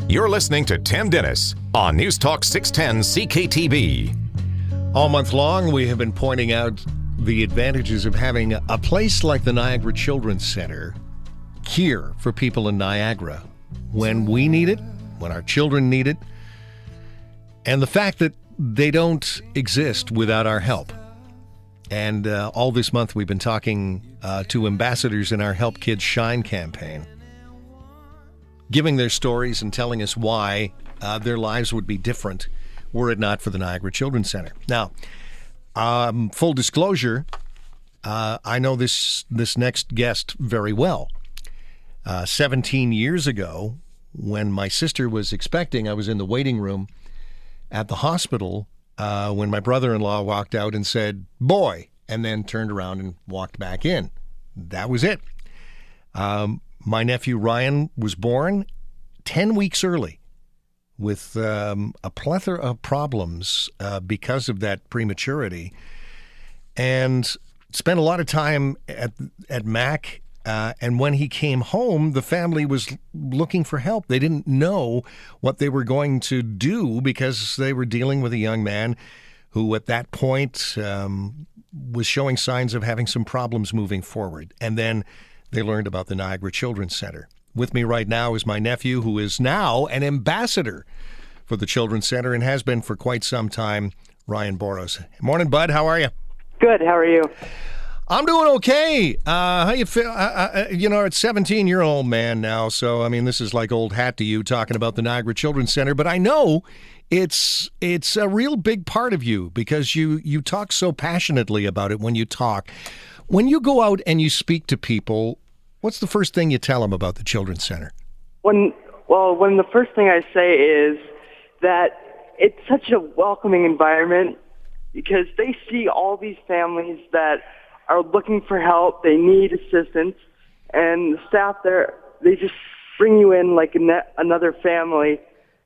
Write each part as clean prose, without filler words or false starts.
You're listening to Tim Dennis on News Talk 610 CKTB. All month long, we have been pointing out the advantages of having a place like the Niagara Children's Center here for people in Niagara when we need it, when our children need it, and the fact that they don't exist without our help. And all this month, we've been talking to ambassadors in our Help Kids Shine campaign, giving their stories and telling us why their lives would be different were it not for the Niagara Children's Center. Now, full disclosure, I know this next guest very well. 17 years ago, when my sister was expecting, I was in the waiting room at the hospital when my brother-in-law walked out and said, "Boy," and then turned around and walked back in. That was it. My nephew Ryan was born 10 weeks early with a plethora of problems because of that prematurity, and spent a lot of time at Mac. And when he came home, the family was looking for help. They didn't know what they were going to do because they were dealing with a young man who at that point was showing signs of having some problems moving forward. And then they learned about the Niagara Children's Center. With me right now is my nephew, who is now an ambassador for the Children's Center and has been for quite some time, Ryan Boros. Morning, bud. How are you? Good. How are you? I'm doing okay. How you feel? It's 17-year-old man now, so I mean, this is like old hat to you talking about the Niagara Children's Center. But I know it's a real big part of you because you talk so passionately about it when you talk. When you go out and you speak to people, what's the first thing you tell them about the Children's Center? When the first thing I say is that it's such a welcoming environment because they see all these families that are looking for help, they need assistance, and the staff there, they just bring you in like another family,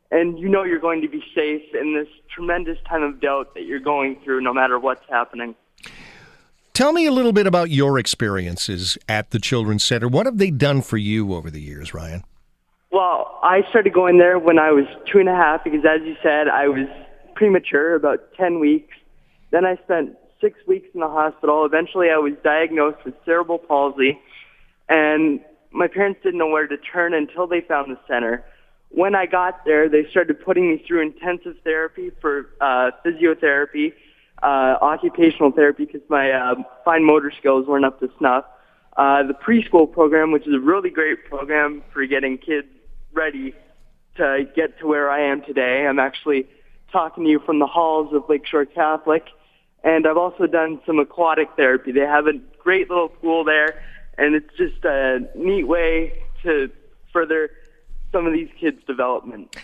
and you know you're going to be safe in this tremendous time of doubt that you're going through no matter what's happening. Tell me a little bit about your experiences at the Children's Center. What have they done for you over the years, Ryan? Well, I started going there when I was 2.5 because, as you said, I was premature, about 10 weeks. Then I spent 6 weeks in the hospital. Eventually, I was diagnosed with cerebral palsy, and my parents didn't know where to turn until they found the center. When I got there, they started putting me through intensive therapy for physiotherapy, occupational therapy because my fine motor skills weren't up to snuff. The preschool program, which is a really great program for getting kids ready to get to where I am today. I'm actually talking to you from the halls of Lakeshore Catholic. And I've also done some aquatic therapy. They have a great little pool there, and it's just a neat way to further some of these kids' development.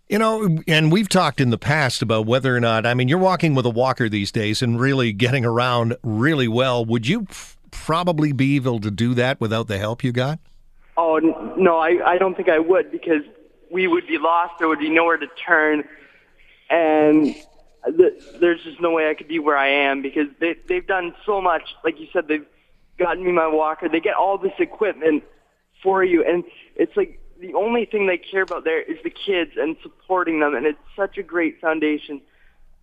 You know, and we've talked in the past about whether or not, I mean, you're walking with a walker these days and really getting around really well. Would you probably be able to do that without the help you got? Oh, no, I don't think I would because we would be lost. There would be nowhere to turn, and there's just no way I could be where I am because they've done so much. Like you said, they've gotten me my walker. They get all this equipment for you, and it's like the only thing they care about there is the kids and supporting them, and it's such a great foundation.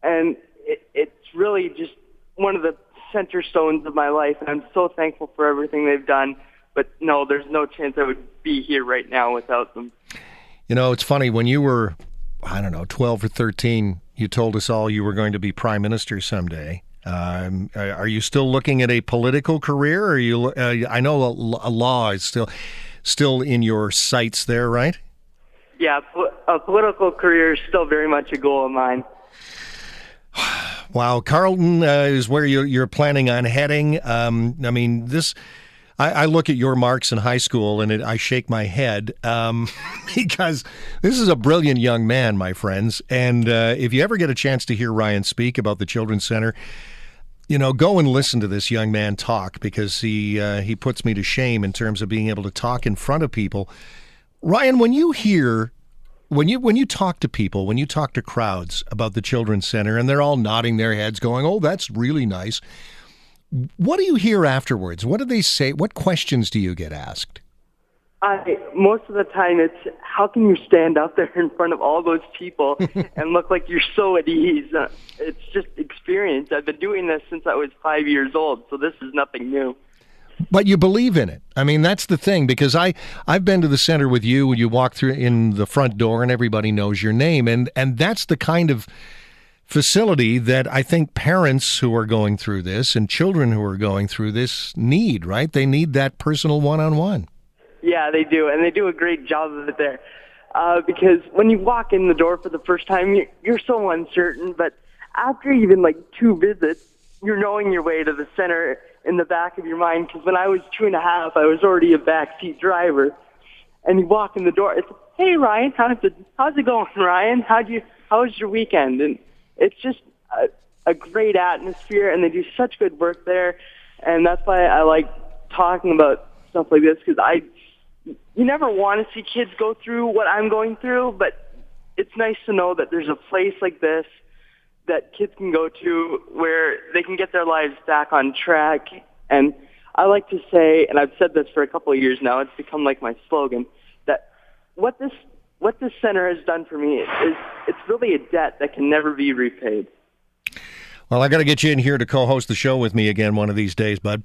And it's really just one of the center stones of my life, and I'm so thankful for everything they've done. But no, there's no chance I would be here right now without them. You know, it's funny, when you were, 12 or 13, you told us all you were going to be prime minister someday. Are you still looking at a political career? Or are you? I know a law is still in your sights there, right? Yeah, a political career is still very much a goal of mine. Wow, Carleton is where you're planning on heading. I look at your marks in high school and I shake my head because this is a brilliant young man, my friends. And if you ever get a chance to hear Ryan speak about the Children's Center, go and listen to this young man talk because he puts me to shame in terms of being able to talk in front of people. Ryan, when you talk to people, when you talk to crowds about the Children's Center and they're all nodding their heads going, "Oh, that's really nice." What do you hear afterwards? What do they say? What questions do you get asked? Most of the time it's how can you stand up there in front of all those people and look like you're so at ease? It's just experience. I've been doing this since I was 5 years old, so this is nothing new. But you believe in it. I mean, that's the thing, because I've been to the center with you when you walk through in the front door and everybody knows your name. And that's the kind of facility that I think parents who are going through this and children who are going through this need, right? They need that personal one-on-one. Yeah, they do, and they do a great job of it there. Because when you walk in the door for the first time, you're so uncertain, but after even like 2 visits, you're knowing your way to the center in the back of your mind. Because when I was 2.5, I was already a backseat driver, and you walk in the door, it's, hey, Ryan, how's it going, Ryan? How was your weekend? And it's just a great atmosphere, and they do such good work there, and that's why I like talking about stuff like this, because you never want to see kids go through what I'm going through, but it's nice to know that there's a place like this that kids can go to where they can get their lives back on track. And I like to say, and I've said this for a couple of years now, it's become like my slogan, that what this center has done for me is it's really a debt that can never be repaid. Well, I got to get you in here to co-host the show with me again one of these days, bud.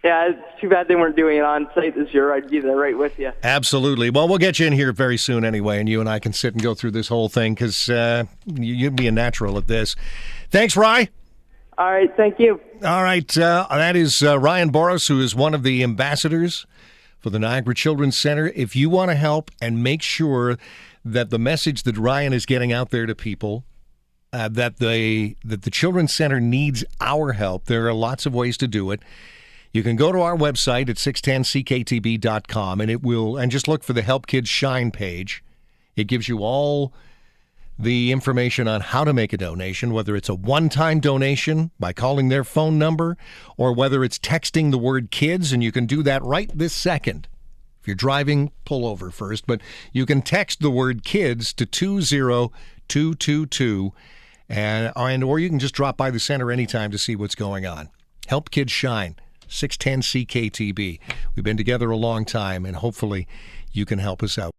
Yeah, it's too bad they weren't doing it on site this year. I'd be there right with you. Absolutely. Well, we'll get you in here very soon anyway, and you and I can sit and go through this whole thing, because you'd be a natural at this. Thanks, Rye. All right, thank you. All right, that is Ryan Boros, who is one of the ambassadors for the Niagara Children's Center. If you want to help and make sure that the message that Ryan is getting out there to people, that the Children's Center needs our help, there are lots of ways to do it. You can go to our website at 610cktb.com, and just look for the Help Kids Shine page. It gives you all the information on how to make a donation, whether it's a one-time donation by calling their phone number, or whether it's texting the word kids, and you can do that right this second. If you're driving, pull over first, but you can text the word kids to 20222, or you can just drop by the center anytime to see what's going on. Help Kids Shine. 610 CKTB. We've been together a long time, and hopefully you can help us out.